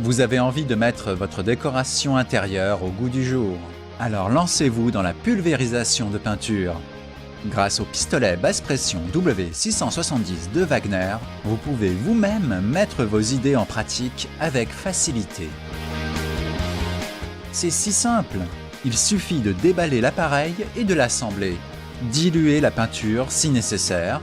Vous avez envie de mettre votre décoration intérieure au goût du jour. Alors lancez-vous dans la pulvérisation de peinture. Grâce au pistolet basse pression W670 de Wagner, vous pouvez vous-même mettre vos idées en pratique avec facilité. C'est si simple, il suffit de déballer l'appareil et de l'assembler. Diluer la peinture si nécessaire.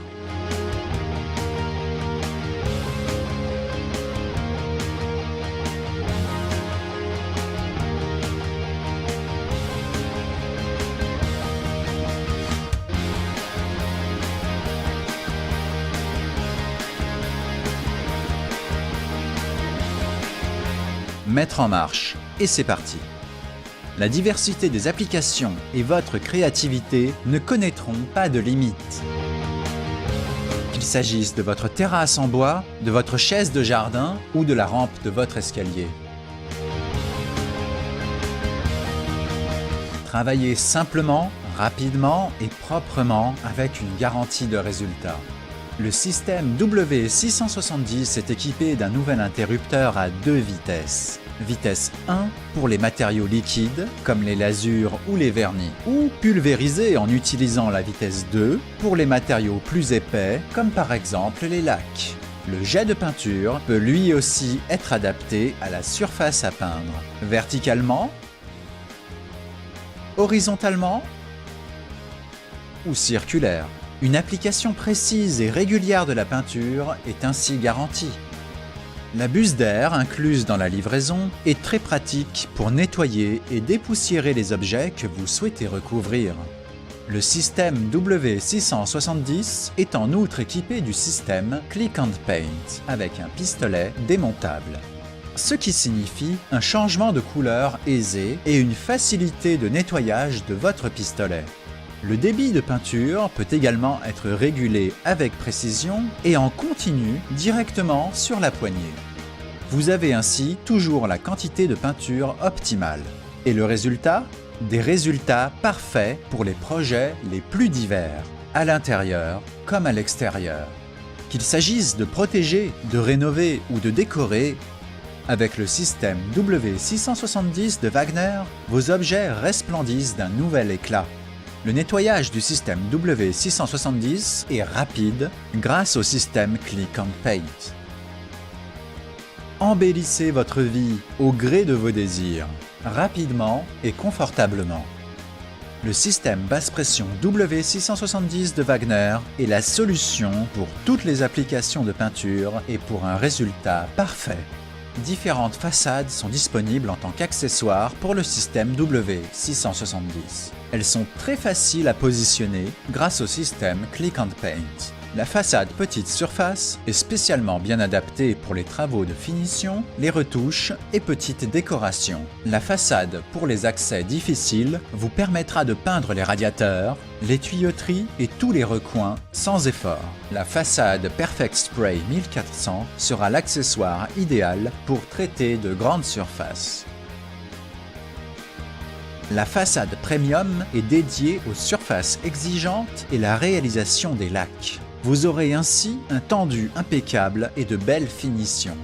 Mettre en marche, et c'est parti. La diversité des applications et votre créativité ne connaîtront pas de limites. Qu'il s'agisse de votre terrasse en bois, de votre chaise de jardin ou de la rampe de votre escalier. Travaillez simplement, rapidement et proprement avec une garantie de résultat. Le système W670 est équipé d'un nouvel interrupteur à 2 vitesses. Vitesse 1 pour les matériaux liquides, comme les lasures ou les vernis, ou pulvérisé en utilisant la vitesse 2 pour les matériaux plus épais, comme par exemple les lacs. Le jet de peinture peut lui aussi être adapté à la surface à peindre, verticalement, horizontalement ou circulaire. Une application précise et régulière de la peinture est ainsi garantie. La buse d'air incluse dans la livraison est très pratique pour nettoyer et dépoussiérer les objets que vous souhaitez recouvrir. Le système W670 est en outre équipé du système Click and Paint avec un pistolet démontable. Ce qui signifie un changement de couleur aisé et une facilité de nettoyage de votre pistolet. Le débit de peinture peut également être régulé avec précision et en continu directement sur la poignée. Vous avez ainsi toujours la quantité de peinture optimale. Et le résultat? Des résultats parfaits pour les projets les plus divers, à l'intérieur comme à l'extérieur. Qu'il s'agisse de protéger, de rénover ou de décorer, avec le système W670 de Wagner, vos objets resplendissent d'un nouvel éclat. Le nettoyage du système W670 est rapide grâce au système Click and Paint. Embellissez votre vie au gré de vos désirs, rapidement et confortablement. Le système basse pression W670 de Wagner est la solution pour toutes les applications de peinture et pour un résultat parfait. Différentes façades sont disponibles en tant qu'accessoires pour le système W670. Elles sont très faciles à positionner grâce au système Click and Paint. La façade petite surface est spécialement bien adaptée pour les travaux de finition, les retouches et petites décorations. La façade pour les accès difficiles vous permettra de peindre les radiateurs, les tuyauteries et tous les recoins sans effort. La façade Perfect Spray 1400 sera l'accessoire idéal pour traiter de grandes surfaces. La façade Premium est dédiée aux surfaces exigeantes et la réalisation des lacs. Vous aurez ainsi un tendu impeccable et de belles finitions.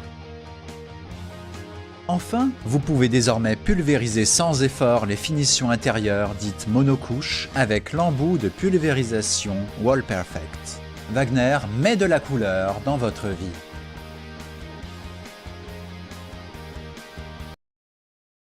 Enfin, vous pouvez désormais pulvériser sans effort les finitions intérieures dites monocouches avec l'embout de pulvérisation Wall Perfect. Wagner met de la couleur dans votre vie.